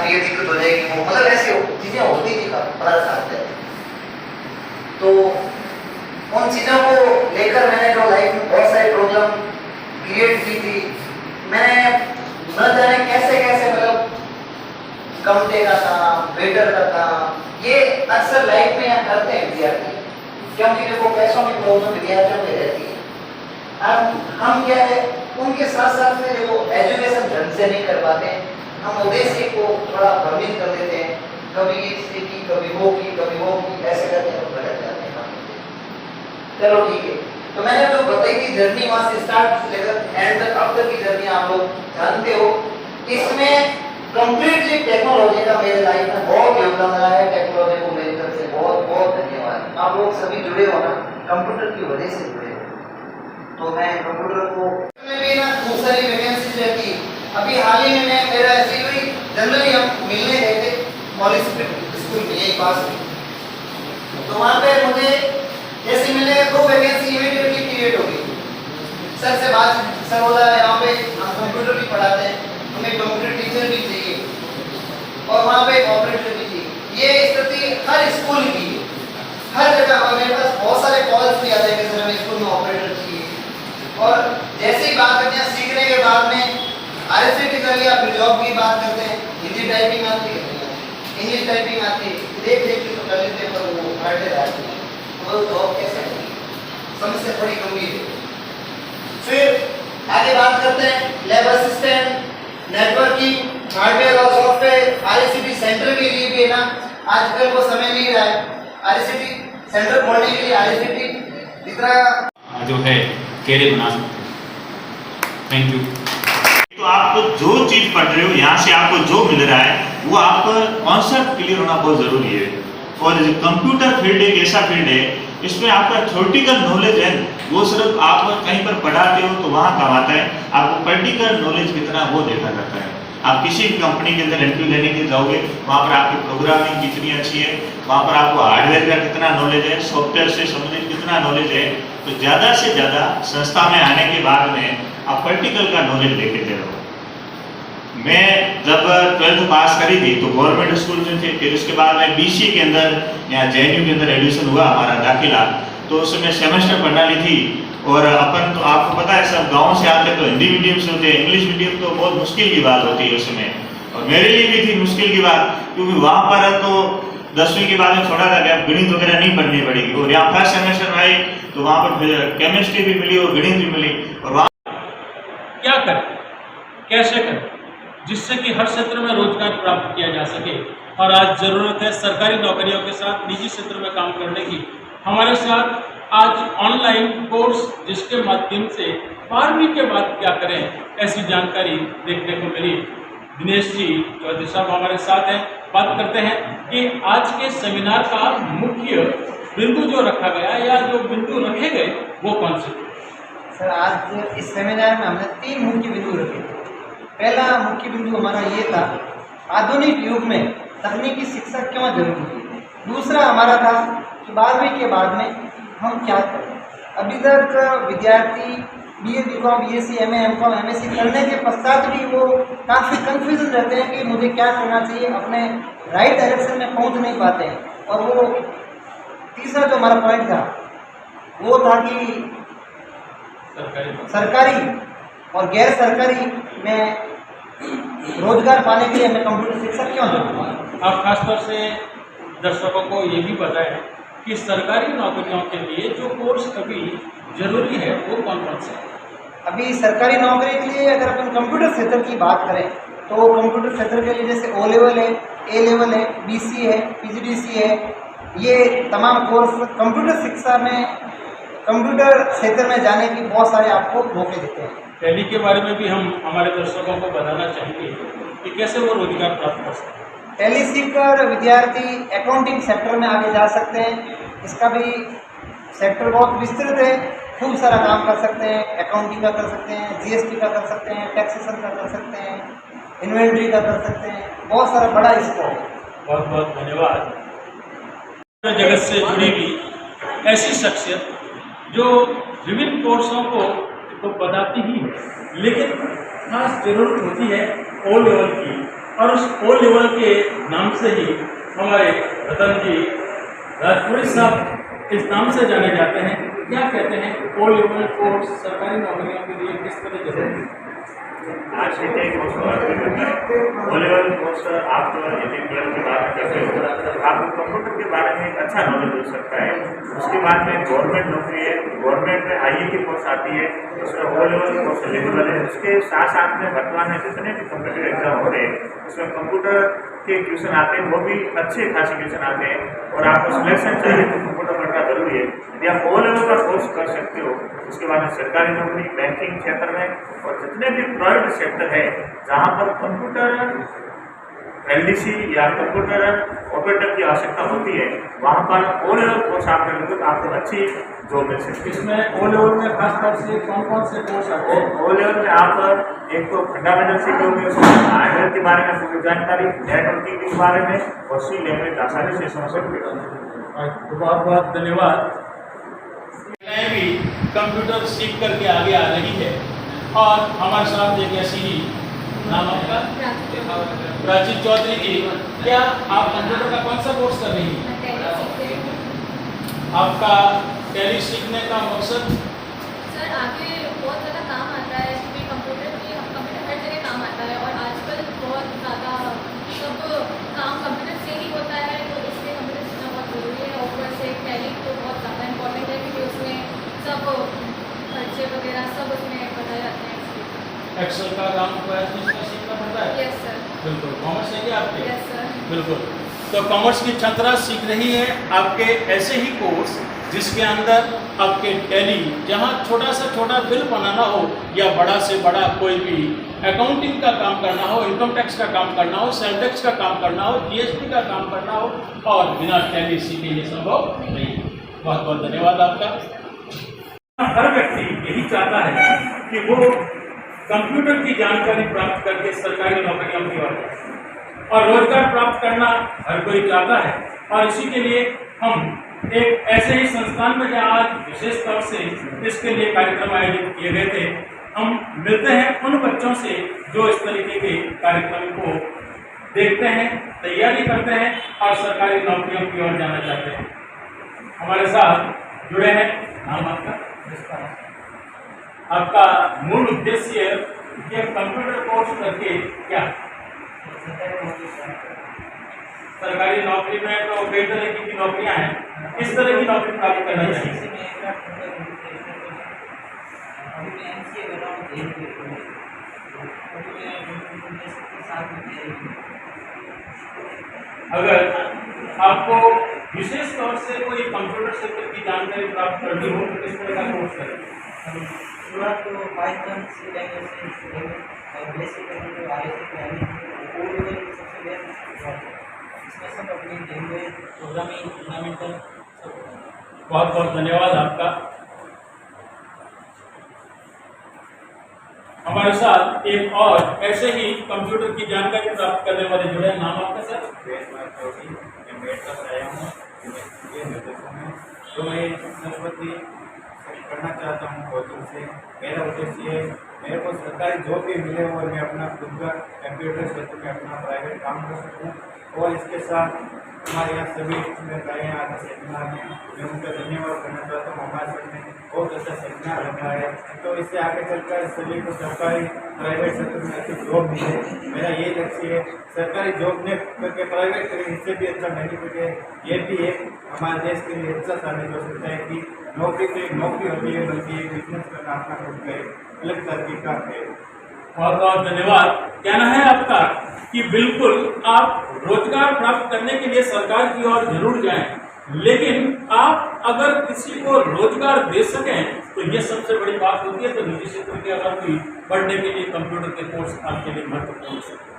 ये दिक्कत हो जाएगी, वो मतलब ऐसे चीजें होती थी पता चलता है। तो उन चीजों को लेकर मैंने जो लाइफ में बहुत सारी प्रॉब्लम क्रिएट की थी, मैंने न जाने कैसे कैसे मतलब कमते का काम, बेटर का काम, ये अक्सर लाइफ में यहाँ करते हैं विद्यार्थी, क्योंकि देखो पैसों की प्रॉब्लम विद्यार्थियों में रहती है। हम क्या है, उनके साथ साथ में देखो एजुकेशन ढंग से नहीं कर पाते, हम उद्देश्य को थोड़ा भ्रमित कर देते हैं, कभी ये चीज की, कभी वो की, ऐसे करके हम भटक जाते हैं। चलो ठीक है, तो मैंने जो बताई थी जर्नी वहां से स्टार्ट से लेकर एंड तक अब तक की जर्नी आप लोग जानते हो। इसमें कंप्लीटली टेक्नोलॉजी का मेरे लाइफ में बहुत योगदान रहा है। टेक्नोलॉजी को मेरी तरफ से बहुत बहुत धन्यवाद। आप लोग सभी जुड़े हो ना, कंप्यूटर की वजह से जुड़े हो। तो मैं कंप्यूटर को में भी ना बहुत सारी वैकेंसी रहती है। अभी हाल ही में मेरा ऐसी हुई, जनरली हम मिलने गए थे कॉलेज स्कूल में यही पास में, तो वहाँ पे मुझे जैसे मिले 2 वैकेंसी इमीडिएटली क्रिएट हो गई। सर से बात, सर बोला यहाँ पे हम कंप्यूटर भी पढ़ाते हैं, हमें कंप्यूटर टीचर भी चाहिए और वहाँ पे ऑपरेटर भी चाहिए। ये स्थिति हर स्कूल की है, हर जगह। और मेरे पास बहुत सारे कॉल्स भी आते हैं कि सर हमें स्कूल में ऑपरेटर चाहिए। और जैसे ही बात करते हैं, सीखने के बाद में RSCT कर लिया, फिर जॉब की बात करते हैं, हिंदी टाइपिंग आती है, इंग्लिश टाइपिंग आती है, देख देख के तो कर लेते हैं, पर वो हार्ड रहती है, वो जॉब कैसे होगी, समस्या थोड़ी गंभीर है। फिर आगे बात करते हैं लैब असिस्टेंट, नेटवर्किंग, हार्डवेयर और सॉफ्टवेयर। RSCT सेंटर के लिए भी ना आजकल वो समय नहीं रहा है। RSCT सेंटर खोलने के लिए RSCT जितना जो है कैरियर बना सकते हैं। Thank you. तो आप जो चीज़ पढ़ रहे हो, यहाँ से आपको जो मिल रहा है वो आपका कॉन्सेप्ट क्लियर होना बहुत ज़रूरी है। और कंप्यूटर फील्ड एक ऐसा फील्ड है, इसमें आपका थ्योरेटिकल नॉलेज है वो सिर्फ आप कहीं पर पढ़ाते हो तो वहाँ काम आता है, आपको प्रैक्टिकल नॉलेज कितना वो देखा जाता है। आप किसी भी कंपनी के अंदर इंटरव्यू लेने के जाओगे, वहाँ पर आपकी प्रोग्रामिंग कितनी अच्छी है, वहाँ पर आपको हार्डवेयर का कितना नॉलेज है, सॉफ्टवेयर से संबंधित कितना नॉलेज है। तो ज़्यादा से ज़्यादा संस्था में आने के बाद में आप प्रैक्टिकल का नॉलेज लेके दे रहे हो। मैं जब 12th पास करी थी तो गवर्नमेंट स्कूल में थे, फिर उसके बाद में BCA के अंदर यहाँ JNU के अंदर एडमिशन हुआ हमारा दाखिला, तो उस समय सेमेस्टर प्रणाली थी। और अपन तो आपको पता है सब गांव से आते तो हिंदी मीडियम से होते हैं, इंग्लिश मीडियम तो बहुत मुश्किल की बात होती है उस समय, और मेरे लिए भी थी मुश्किल की बात, क्योंकि वहाँ पर तो 10वीं के बाद में छोड़ा था कि गणित वगैरह नहीं पढ़नी पड़ेगी। और यहाँ फर्स्ट सेमेस्टर में आई तो वहाँ पर केमिस्ट्री भी मिली और गणित भी मिली। और वहाँ क्या करें, कैसे करें जिससे कि हर क्षेत्र में रोजगार प्राप्त किया जा सके। और आज जरूरत है सरकारी नौकरियों के साथ निजी क्षेत्र में काम करने की। हमारे साथ आज ऑनलाइन कोर्स जिसके माध्यम से 12वीं के बाद क्या करें ऐसी जानकारी देखने को मिली। दिनेश जी चौधरी साहब हमारे साथ हैं। बात करते हैं कि आज के सेमिनार का मुख्य बिंदु जो रखा गया या जो बिंदु रखे गए वो कौन से? सर, आज इस सेमिनार में हमने 3 मुख्य बिंदु रखे थे। पहला मुख्य बिंदु हमारा ये था, आधुनिक युग में तकनीकी शिक्षा क्यों जरूरी है। दूसरा हमारा था कि 12वीं के बाद में हम क्या करें। अभी तक विद्यार्थी BA BCom BSc MA MCom MSc करने के पश्चात भी वो काफ़ी कन्फ्यूजन रहते हैं कि मुझे क्या करना चाहिए, अपने राइट डायरेक्शन में पहुंच नहीं पाते हैं। और वो तीसरा जो हमारा पॉइंट था वो था कि सरकारी और गैर सरकारी में रोजगार पाने के लिए हमें कंप्यूटर शिक्षा क्यों जरूरी है। आप खासतौर से दर्शकों को ये भी बताएं कि सरकारी नौकरियों के लिए जो कोर्स अभी जरूरी है वो कौन कौन से है? अभी सरकारी नौकरी के लिए अगर अपन कंप्यूटर क्षेत्र की बात करें तो कंप्यूटर क्षेत्र के लिए जैसे O लेवल है, A लेवल है, BC है, PGDC है, ये तमाम कोर्स कंप्यूटर शिक्षा में कंप्यूटर क्षेत्र में जाने की बहुत सारे आपको मौके देते हैं। टैली के बारे में भी हम हमारे दर्शकों को बताना चाहेंगे कि कैसे वो रोजगार प्राप्त कर सकते हैं। टैली सीखकर विद्यार्थी अकाउंटिंग सेक्टर में आगे जा सकते हैं। इसका भी सेक्टर बहुत विस्तृत है, खूब सारा काम कर सकते हैं। अकाउंटिंग का कर सकते हैं, GST का कर सकते हैं, टैक्सेशन का कर सकते हैं, इन्वेंट्री का कर सकते हैं, बहुत सारा बड़ा स्कोप है। बहुत बहुत धन्यवाद। जगत से जुड़ी हुई ऐसी शख्सियत जो विभिन्न कोर्सों को तो बताती ही है, लेकिन खास जरूरत होती है ओ लेवल की, और उस ओ लेवल के नाम से ही हमारे रतन जी राजपुरी साहब इस नाम से जाने जाते हैं। क्या कहते हैं ओ लेवल कोर्स सरकारी नौकरियों के लिए किस तरह जरूरी है? आज के टाइम ओ लेवल कोर्स आप यदि 12th के बाद करते हो आपको कंप्यूटर के बारे में एक अच्छा नॉलेज हो सकता है। उसके बाद में गवर्नमेंट नौकरी है, गवर्नमेंट में IIT कोर्स आती है, उसमें ओ लेवल कोर्स एलिजिबल है। उसके साथ साथ में वर्तमान में जितने भी कम्पिटिटिव एग्जाम हो रहे हैं उसमें कंप्यूटर के ट्यूशन आते हैं, वो भी अच्छे खासे ट्यूशन आते हैं, और आपको सिलेक्शन चाहिए तो कंप्यूटर पढ़ना जरूरी है। यदि आप ओ लेवल का कोर्स कर सकते हो उसके बाद में सरकारी नौकरी, बैंकिंग क्षेत्र में और जितने भी प्राइवेट सेक्टर है जहाँ पर कंप्यूटर LDC या कंप्यूटर ऑपरेटर की आवश्यकता होती है वहाँ पर ओ लेवल कोर्स आप करेंगे तो आपको अच्छी जॉब मिल सकती है। इसमें ओ लेवल में खासतौर से कौन कौन से कोर्स आते हैं? ओ लेवल में आप एक तो फंडामेंटल सीखोगे, उसमें हार्डवेयर के बारे में पूरी जानकारी, नेटवर्किंग के बारे में, और सी लैंग्वेज आसानी से समझ सकते हो। बहुत बहुत धन्यवाद। मैं भी कंप्यूटर सीख करके आगे आ रही है, और हमारे साथ एक ऐसी ही, नाम आपका? प्राची चौधरी जी। क्या आप कंप्यूटर का कौन सा कोर्स कर रही हैं? आपका टैली सीखने का मकसद? सर आगे बहुत ज़्यादा काम आता है, क्योंकि कंप्यूटर हर जगह काम आता है, और आजकल बहुत ज़्यादा सब काम कंप्यूटर से ही होता है, तो इसलिए कंप्यूटर सीखना बहुत ज़रूरी है। और ऊपर से टैली तो बहुत ज़्यादा इम्पोर्टेंट है, क्योंकि उसमें सब खर्चे वगैरह सब उसमें बताए जाते हैं। एक्सेल का काम इसमें सीखना पड़ता है? Yes sir. बिल्कुल। कॉमर्स है क्या आपके? Yes sir. बिल्कुल। तो कॉमर्स की छात्रा सीख रही है आपके ऐसे ही कोर्स जिसके अंदर आपके टैली, जहाँ छोटा से छोटा बिल बनाना हो या बड़ा से बड़ा कोई भी अकाउंटिंग का काम करना हो, इनकम टैक्स का काम करना हो, सेल टैक्स का काम करना हो, GST का काम करना हो, और बिना टैली सीखे ये संभव नहीं। बहुत बहुत धन्यवाद आपका। हर व्यक्ति यही चाहता है कि वो कंप्यूटर की जानकारी प्राप्त करके सरकारी नौकरियों की ओर जाए, और रोजगार प्राप्त करना हर कोई चाहता है। और इसी के लिए हम एक ऐसे ही संस्थान में जहाँ आज विशेष तौर से इसके लिए कार्यक्रम आयोजित किए गए थे, हम मिलते हैं उन बच्चों से जो इस तरीके के कार्यक्रम को देखते हैं, तैयारी करते हैं और सरकारी नौकरियों की ओर जाना चाहते हैं। हमारे साथ जुड़े हैं। नाम आपका? आपका मूल उद्देश्य ये कंप्यूटर कोर्स करके क्या? सरकारी नौकरी में तो कई तरह की नौकरियां हैं, किस तरह की नौकरी प्राप्त करना चाहिए? अगर आपको विशेष तौर से कोई कंप्यूटर क्षेत्र की जानकारी प्राप्त करनी हो तो किस तरह का कोर्स करें? शुरुआत तो पाइथन, सी लैंग्वेज से और बेसिक कंप्यूटर ओ लेवल सबसे बेस्ट है। इसमें सब अपनी लैंग्वेज, प्रोग्रामिंग, फंडामेंटल सब। बहुत बहुत धन्यवाद आपका। हमारे साथ एक और ऐसे ही कंप्यूटर की जानकारी प्राप्त करने वाले जुड़े हैं। नाम आपका सर? तो मैं सरस्वती करना चाहता हूँ कोचिंग से। मेरा उद्देश्य मेरे को सरकारी जॉब भी मिले और मैं अपना खुद का कंप्यूटर क्षेत्र में अपना प्राइवेट काम कर सकूँ। और इसके साथ हमारे यहाँ सभी स्टूडेंट आए हैं आज सेमिनार में, मैं उनका धन्यवाद करना चाहता हूँ। हमारे सर ने बहुत अच्छा सेमिनार रखा है, तो इससे आगे चलकर सभी को सरकारी प्राइवेट क्षेत्र में अच्छी जॉब मिले। मेरा यही लक्ष्य है, सरकारी जॉब में करके प्राइवेट करें, इससे भी अच्छा बेनिफिट है। ये भी एक हमारे देश के लिए अच्छा साबित हो सकता है कि नौकरी तो एक नौकरी होती है, बल्कि एक बिजनेस करना अपना खुद का एक अलग तरीका है। बहुत बहुत धन्यवाद। कहना है आपका कि बिल्कुल आप रोजगार प्राप्त करने के लिए सरकार की ओर जरूर जाएं, लेकिन आप अगर किसी को रोजगार दे सकें तो ये सबसे बड़ी बात होती है। तो निजी क्षेत्र के अगर कोई बढ़ने के लिए कंप्यूटर के कोर्स आपके लिए महत्वपूर्ण है।